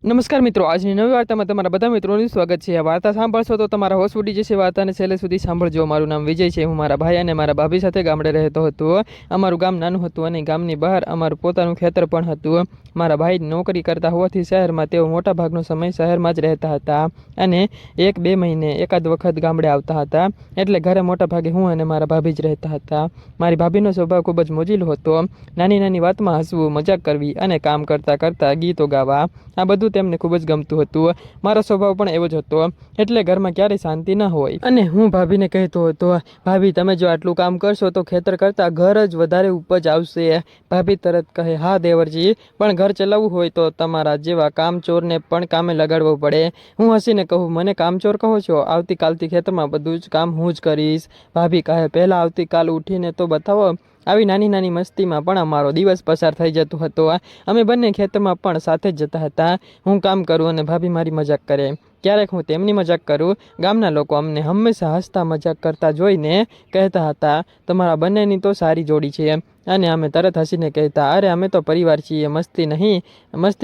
નમસ્કાર મિત્રો, આજની નવી વાર્તામાં તમારા બધા મિત્રોનું સ્વાગત છે। આ વાર્તા સાંભળશો તો તમારા હોશ ઉડી જશે। વાર્તાને છેલ્લે સુધી સાંભળજો। મારું નામ વિજય છે। હું મારા ભાઈ અને મારા ભાભી સાથે ગામડે રહેતો હતો। અમારું ગામ નાનું હતું અને ગામની બહાર અમારું પોતાનું ખેતર પણ હતું। મારા ભાઈ નોકરી કરતા હોવાથી શહેરમાં તેઓ મોટા ભાગનો સમય શહેરમાં જ રહેતા હતા અને 1-2 મહિને એકાદ વખત ગામડે આવતા હતા। એટલે ઘરે મોટા ભાગે હું અને મારા ભાભી જ રહેતા હતા। મારી ભાભીનો સ્વભાવ ખૂબ જ મોજીલો હતો। નાની નાની વાતમાં હસવું, મજાક કરવી અને કામ કરતા કરતા ગીતો ગાવા, આ બધું તેમને ખૂબ જ ગમતું હતું। મારો સ્વભાવ પણ એવો જ હતો, એટલે ઘરમાં ક્યારેય શાંતિ ન હોય। અને હું ભાભીને કહેતો હતો, ભાભી તમે જો આટલું કામ કરશો તો ખેતર કરતાં ઘર જ વધારે ઉપજ આવશે। ભાભી તરત કહે, હા દેવરજી, પણ ઘર ચલાવવું હોય તો તમારા જેવા કામચોરને પણ કામે લગાડવો પડે। હું હસીને કહું, મને કામચોર કહો છો? આવતીકાલથી ખેતરમાં બધું જ કામ હું જ કરીશ। ભાભી કહે, પહેલાં આવતીકાલ ઉઠીને તો બતાવો। આવી નાની નાની મસ્તીમાં પણ અમારો દિવસ પસાર થઈ જતો હતો। અમે બંને ખેતરમાં પણ સાથે જ જતા હતા। હું કામ કરું અને ભાભી મારી મજાક કરે, ક્યારેક હું તેમની મજાક કરું। ગામના લોકો અમને હંમેશા હસતા મજાક કરતા જોઈને કહેતા હતા, તમારા બંનેની તો સારી જોડી છે। અને અમે તરત હસીને કહેતા, અરે અમે તો પરિવાર છીએ, મસ્તી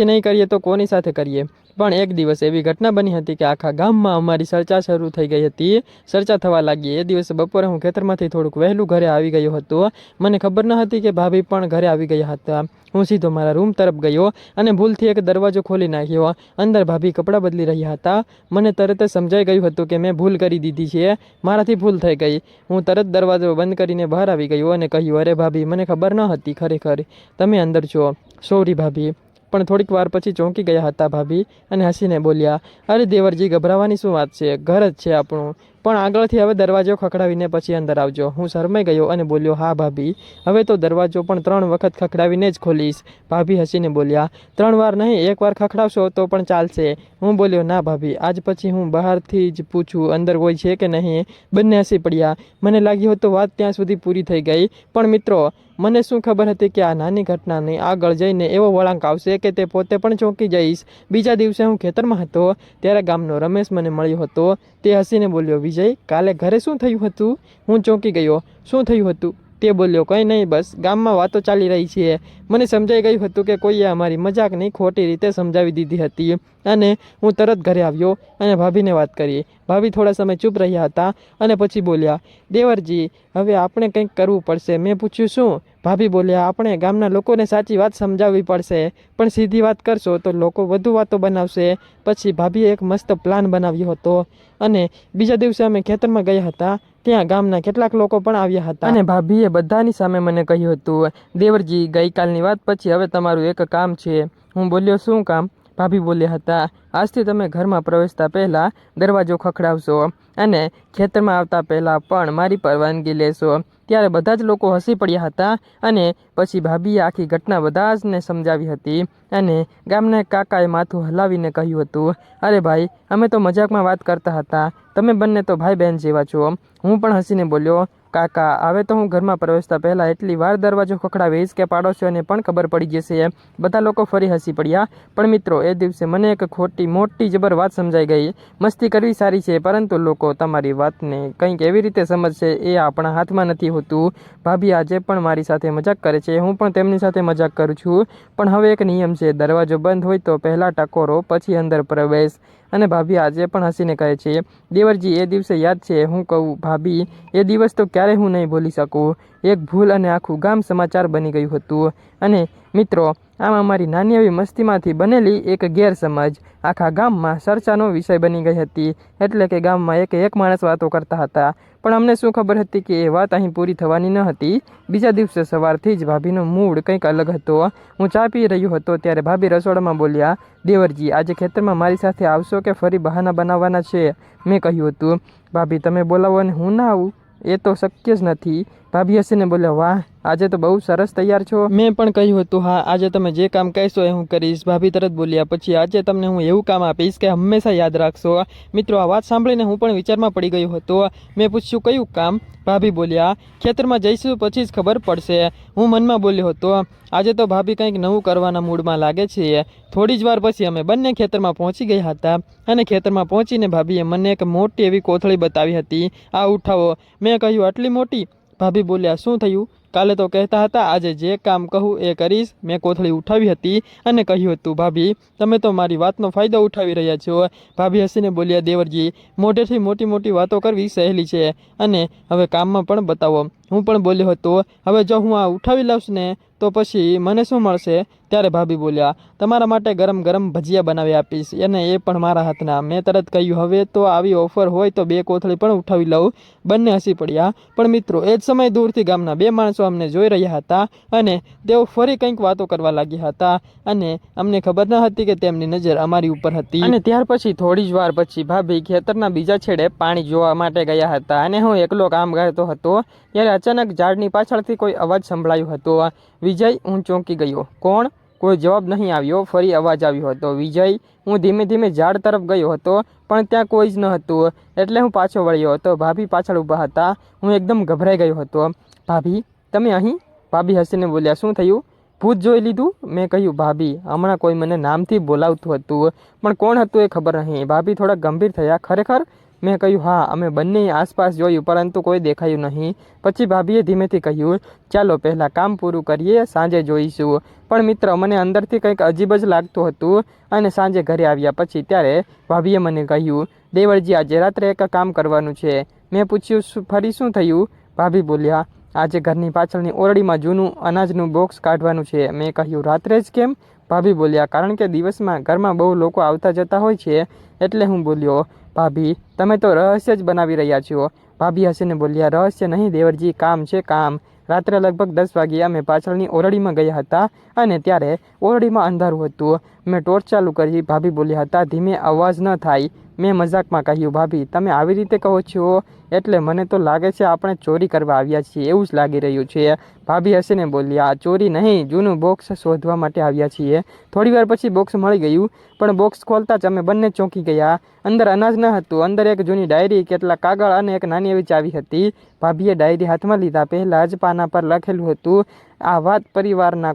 નહીં કરીએ તો કોની સાથે કરીએ। પણ એક દિવસ એવી ઘટના બની હતી કે આખા ગામમાં અમારી ચર્ચા શરૂ થઈ ગઈ હતી। ચર્ચા થવા લાગી। એ દિવસે બપોરે હું ખેતરમાંથી થોડુંક વહેલું ઘરે આવી ગયો હતો। મને ખબર ન હતી કે ભાભી પણ ઘરે આવી ગયા હતા। હું સીધો મારા રૂમ તરફ ગયો અને ભૂલથી એક દરવાજો ખોલી નાખ્યો। અંદર ભાભી કપડાં બદલી રહ્યા હતા। મને તરત જ સમજાઈ ગયું હતું કે મેં ભૂલ કરી દીધી છે, મારાથી ભૂલ થઈ ગઈ। હું તરત દરવાજો બંધ કરીને બહાર આવી ગયો અને કહ્યું, અરે ભાભી, મને ખબર ન હતી ખરેખર તમે અંદર છો, સોરી ભાભી। પણ થોડીક વાર પછી ચોંકી ગયા હતા ભાભી અને હસીને બોલ્યા, અરે દેવરજી, ગભરાવાની શું વાત છે, ઘર જ છે આપણું, પણ આગળથી હવે દરવાજો ખખડાવીને પછી અંદર આવજો। હું શરમાઈ ગયો અને બોલ્યો, હા ભાભી, હવે તો દરવાજો પણ 3 વખત ખખડાવીને જ ખોલીશ। ભાભી હસીને બોલ્યા, 3 વાર નહીં, 1 વાર ખખડાવશો તો પણ ચાલશે। હું બોલ્યો, ના ભાભી, આજ પછી હું બહારથી જ પૂછું અંદર કોઈ છે કે નહીં। બંને હસી પડ્યા। મને લાગ્યું હતું વાત ત્યાં સુધી પૂરી થઈ ગઈ, પણ મિત્રો, મને શું ખબર હતી કે આ નાની ઘટનાની આગળ જઈને એવો વળાંક આવશે કે તે પોતે પણ ચોંકી જઈશ। બીજા દિવસે હું ખેતરમાં હતો ત્યારે ગામનો રમેશ મને મળ્યો હતો। તે હસીને બોલ્યો, વિજય, કાલે ઘરે શું થયું હતું? હું ચોંકી ગયો, શું થયું હતું? તે બોલ્યો, કંઈ નહીં, બસ ગામમાં વાતો ચાલી રહી છે। મને સમજાઈ ગયું હતું કે કોઈએ અમારી મજાકની ખોટી રીતે સમજાવી દીધી હતી અને હું તરત ઘરે આવ્યો અને ભાભીને વાત કરી। ભાભી થોડા સમય ચૂપ રહ્યા હતા અને પછી બોલ્યા, દેવરજી, હવે આપણે કંઈક કરવું પડશે। મેં પૂછ્યું, શું? ભાભી બોલ્યા, આપણે ગામના લોકોને સાચી વાત સમજાવવી પડશે, પણ સીધી વાત કરશો તો લોકો વધુ વાતો બનાવશે। પછી ભાભીએ એક મસ્ત પ્લાન બનાવ્યો હતો અને બીજા દિવસે અમે ખેતરમાં ગયા હતા। ત્યાં ગામના કેટલાક લોકો પણ આવ્યા હતા અને ભાભીએ બધાની સામે મને કહ્યું હતું, દેવરજી, ગઈકાલની વાત પછી હવે તમારું એક કામ છે। હું બોલ્યો, શું કામ? ભાભી બોલ્યા હતા, આજથી તમે ઘરમાં પ્રવેશતા પહેલાં દરવાજો ખખડાવશો અને ખેતરમાં આવતા પહેલાં પણ મારી પરવાનગી લેશો। ત્યારે બધા જ લોકો હસી પડ્યા હતા અને પછી ભાભીએ આખી ઘટના બધા જને સમજાવી હતી અને ગામના એક કાકાએ માથું હલાવીને કહ્યું હતું, અરે ભાઈ, અમે તો મજાકમાં વાત કરતા હતા, તમે બંને તો ભાઈ બહેન જેવા છો। હું પણ હસીને બોલ્યો, કાકા, હવે તો હું ઘરમાં પ્રવેશતા પહેલાં એટલી વાર દરવાજો ખખડાવીશ કે પાડોશીઓને પણ ખબર પડી જશે। બધા લોકો ફરી હસી પડ્યા। પણ મિત્રો, એ દિવસે મને એક મોટી જબર વાત સમજાઈ ગઈ। મસ્તી કરવી સારી છે, પરંતુ લોકો તમારી વાતને કંઈક એવી રીતે સમજશે એ આપણા હાથમાં નથી હોતું। ભાભી આજે પણ મારી સાથે મજાક કરે છે, હું પણ તેમની સાથે મજાક કરું છું, પણ હવે એક નિયમ છે, દરવાજો બંધ હોય તો પહેલાં ટકોરો, પછી અંદર પ્રવેશ। અને ભાભી આજે પણ હસીને કહે છે, દેવરજી, એ દિવસે યાદ છે? હું કહું, ભાભી, એ દિવસ તો ક્યારેય હું નહીં ભૂલી શકું। એક ભૂલ અને આખું ગામ સમાચાર બની ગયું હતું। અને મિત્રો, આમ અમારી નાની એવી મસ્તીમાંથી બનેલી એક ગેરસમજ આખા ગામમાં ચર્ચાનો વિષય બની ગઈ હતી। એટલે કે ગામમાં એક માણસ વાતો કરતા હતા, પણ અમને શું ખબર હતી કે એ વાત અહીં પૂરી થવાની ન હતી। બીજા દિવસે સવારથી જ ભાભીનો મૂડ કંઈક અલગ હતો। હું ચા પી રહ્યો હતો ત્યારે ભાભી રસોડામાં બોલ્યા, દેવરજી, આજે ખેતરમાં મારી સાથે આવશો કે ફરી બહાના બનાવવાના છે? મેં કહ્યું હતું, ભાભી, તમે બોલાવો અને હું ના આવું, એ તો શક્ય જ નથી। ભાભી હસીને બોલ્યા, વાહ, આજે તો બહુ સરસ તૈયાર છો। મેં પણ કહ્યું હતું, હા, આજે તમે જે કામ કહેશો એ હું કરીશ। ભાભી તરત બોલ્યા, પછી આજે તમને હું એવું કામ આપીશ કે હંમેશા યાદ રાખશો। મિત્રો, આ વાત સાંભળીને હું પણ વિચારમાં પડી ગયો હતો। મેં પૂછ્યું, કયું કામ? ભાભી બોલ્યા, ખેતરમાં જઈશું પછી જ ખબર પડશે। હું મનમાં બોલ્યો હતો, આજે તો ભાભી કંઈક નવું કરવાના મૂડમાં લાગે છે। થોડી જ વાર પછી અમે બંને ખેતરમાં પહોંચી ગયા હતા અને ખેતરમાં પહોંચીને ભાભીએ મને એક મોટી એવી કોથળી બતાવી હતી, આ ઉઠાવો। મેં કહ્યું, આટલી મોટી? ભાભી બોલ્યા, શું થયું? કાલે તો કહેતા હતા આજે જે કામ કહું એ કરીશ। મેં કોથળી ઉઠાવી હતી અને કહ્યું હતું ભાભી તમે તો મારી વાતનો ફાયદો ઉઠાવી રહ્યા છો। ભાભી હસીને બોલ્યા દેવરજી મોઢેથી મોટી મોટી વાતો કરવી સહેલી છે અને હવે કામમાં પણ બતાવો। હું પણ બોલ્યો હતો હવે જો હું આ ઉઠાવી લાવશ ને તો પછી મને શું મળશે? ત્યારે ભાભી બોલ્યા તમારા માટે ગરમ ગરમ ભજીયા બનાવી આપીશ અને એ પણ મારા હાથના। મેં તરત કહ્યું હવે તો આવી ઓફર હોય તો 2 કોથળી પણ ઉઠાવી લઉં। બંને હસી પડ્યા। પણ મિત્રો એ જ સમયે દૂરથી ગામના 2 માણસો અમને જોઈ રહ્યા હતા અને તેઓ ફરી કંઈક વાતો કરવા લાગ્યા હતા અને અમને ખબર ન હતી કે તેમની નજર અમારી ઉપર હતી। અને ત્યાર પછી થોડી જ વાર પછી ભાભી ખેતરના બીજા છેડે પાણી જોવા માટે ગયા હતા અને હું એકલો કામ કરતો હતો ત્યારે અચાનક ઝાડની પાછળથી કોઈ અવાજ સંભળાયો હતો। વિજય, હું ચોંકી ગયો। કોણ? કોઈ જવાબ નહીં આવ્યો। ફરી અવાજ આવ્યો હતો વિજય। હું ધીમે ધીમે ઝાડ તરફ ગયો હતો પણ ત્યાં કોઈ જ ન હતું એટલે હું પાછો વળ્યો હતો। ભાભી પાછળ ઊભા હતા। હું એકદમ ગભરાઈ ગયો હતો। ભાભી તમે અહીં? ભાભી હસીને બોલ્યા શું થયું? ભૂત જોઈ લીધું? મેં કહ્યું ભાભી હમણાં કોઈ મને નામથી બોલાવતું હતું પણ કોણ હતું એ ખબર નહીં। ભાભી થોડા ગંભીર થયા। ખરેખર? મેં કહ્યું હા અમે બંને આસપાસ જોયું પરંતુ કોઈ દેખાયું નહીં। પછી ભાભીએ ધીમેથી કહ્યું ચાલો પહેલાં કામ પૂરું કરીએ સાંજે જોઈશું। પણ મિત્ર મને અંદરથી કંઈક અજીબ જ લાગતું હતું અને સાંજે ઘરે આવ્યા પછી ત્યારે ભાભીએ મને કહ્યું દેવરજી આજે રાત્રે એક કામ કરવાનું છે। મેં પૂછ્યું ફરી શું થયું? ભાભી બોલ્યા આજે ઘરની પાછળની ઓરડીમાં જૂનું અનાજનું બોક્સ કાઢવાનું છે। મેં કહ્યું રાત્રે જ કેમ? ભાભી બોલ્યા કારણ કે દિવસમાં ઘરમાં બહુ લોકો આવતા જતા હોય છે એટલે હું બોલ્યો ભાભી તમે તો રહસ્ય જ બનાવી રહ્યા છો। ભાભી હસીને બોલ્યા રહસ્ય નહીં દેવરજી કામ છે કામ। રાત્રે લગભગ 10 વાગ્યે અમે પાછળની ઓરડીમાં ગયા હતા અને ત્યારે ઓરડીમાં અંધારું હતું। મેં ટોર્ચ ચાલુ કરી। ભાભી બોલ્યા હતા ધીમે અવાજ ન થાય। મેં મજાકમાં કહ્યું ભાભી તમે આવી રીતે કહો છો એટલે મને તો લાગે છે આપણે ચોરી કરવા આવ્યા છીએ એવું જ લાગી રહ્યું છે। ભાભી હસીને બોલ્યા ચોરી નહીં જૂનું બોક્સ શોધવા માટે આવ્યા છીએ। થોડીવાર પછી બોક્સ મળી ગયું પણ બોક્સ ખોલતા જ અમે બંને ચોંકી ગયા। અંદર અનાજ ન હતું। અંદર એક જૂની ડાયરી, કેટલાક કાગળ અને એક નાની એવી ચાવી હતી। ભાભીએ ડાયરી હાથમાં લીધા પહેલાં જ પાના પર લખેલું હતું આ વાત પરિવારના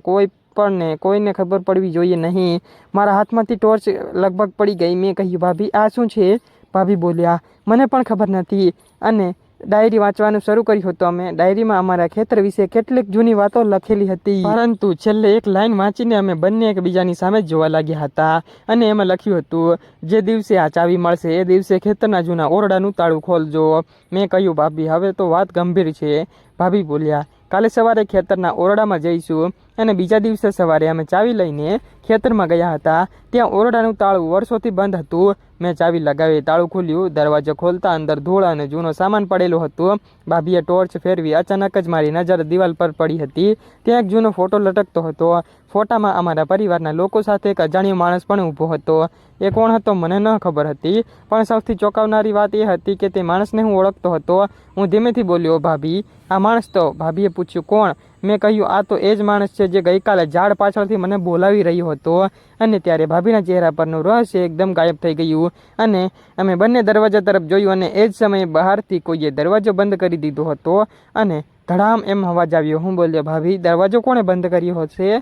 કોઈને ખબર પડવી જોઈએ નહીં। મારા હાથમાંથી ટોર્ચ લગભગ પડી ગઈ। મેં કહ્યું ભાભી આ શું છે? ભાભી બોલ્યા મને પણ ખબર નથી અને ડાયરી વાંચવાનું શરૂ કર્યું હતું। અમે ડાયરીમાં અમારા ખેતર વિશે કેટલીક જૂની વાતો લખેલી હતી પરંતુ છેલ્લે એક લાઈન વાંચીને અમે બંને એકબીજાની સામે જ જોવા લાગ્યા હતા અને એમાં લખ્યું હતું જે દિવસે આ ચાવી મળશે એ દિવસે ખેતરના જૂના ઓરડાનું તાળું ખોલજો। મેં કહ્યું ભાભી હવે તો વાત ગંભીર છે। ભાભી બોલ્યા કાલે સવારે ખેતરના ઓરડામાં જઈશું અને બીજા દિવસે સવારે અમે ચાવી લઈને ખેતરમાં ગયા હતા। ત્યાં ઓરડાનું તાળું વર્ષોથી બંધ હતું। મેં ચાવી લગાવી તાળું ખોલ્યું। દરવાજો ખોલતા અંદર ધૂળ અને જૂનો સામાન પડેલો હતો। ભાભીએ ટોર્ચ ફેરવી। અચાનક જ મારી નજર દિવાલ પર પડી હતી। ત્યાં એક જૂનો ફોટો લટકતો હતો। ફોટામાં અમારા પરિવારના લોકો સાથે એક અજાણ્યો માણસ પણ ઊભો હતો। એ કોણ હતો મને ન ખબર હતી પણ સૌથી ચોંકાવનારી વાત એ હતી કે તે માણસને હું ઓળખતો હતો। હું ધીમેથી બોલ્યો ભાભી આ માણસ તો? ભાભીએ પૂછ્યું કોણ? મેં કહ્યું આ તો એ જ માણસ છે જે ગઈકાલે ઝાડ પાછળથી મને બોલાવી રહ્યો હતો। અને ત્યારે ભાભીના ચહેરા પરનું રહસ્ય એકદમ ગાયબ થઈ ગયું અને અમે બંને દરવાજા તરફ જોયું અને એ જ સમયે બહારથી કોઈએ દરવાજો બંધ કરી દીધો હતો અને ધડામ એમ અવાજ આવ્યો। હું બોલ્યો ભાભી દરવાજો કોણે બંધ કર્યો હશે?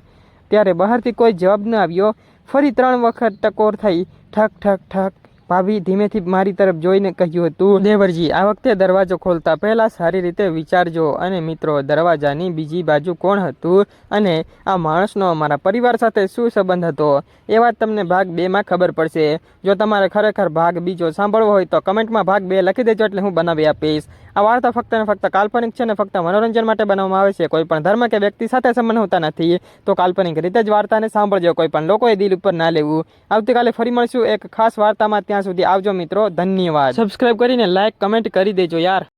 ત્યારે બહારથી કોઈ જવાબ ન આવ્યો। ફરી 3 વખત ટકોર થઈ। ઠક ઠક ઠક। ભાભી ધીમેથી મારી તરફ જોઈને કહ્યું હતું દેવરજી આ વખતે દરવાજો ખોલતા પહેલાં સારી રીતે વિચારજો। અને મિત્રો દરવાજાની બીજી બાજુ કોણ હતું અને આ માણસનો અમારા પરિવાર સાથે શું સંબંધ હતો એ વાત તમને ભાગ 2માં ખબર પડશે। જો તમારે ખરેખર ભાગ બીજો સાંભળવો હોય તો કમેન્ટમાં ભાગ 2 લખી દેજો એટલે હું બનાવી આપીશ। આ વાર્તા ફક્ત ને ફક્ત કાલ્પનિક છે ને ફક્ત મનોરંજન માટે બનાવવામાં આવે છે। કોઈ પણ ધર્મ કે વ્યક્તિ સાથે સંબંધ હોતા નથી તો કાલ્પનિક રીતે જ વાર્તાને સાંભળજો। કોઈ પણ લોકોએ દિલ ઉપર ના લેવું। આવતીકાલે ફરી મળશું એક ખાસ વાર્તામાં। ત્યાં સુધી આવજો મિત્રો। ધન્યવાદ। સબસ્ક્રાઇબ કરીને લાઈક કમેન્ટ કરી દેજો યાર।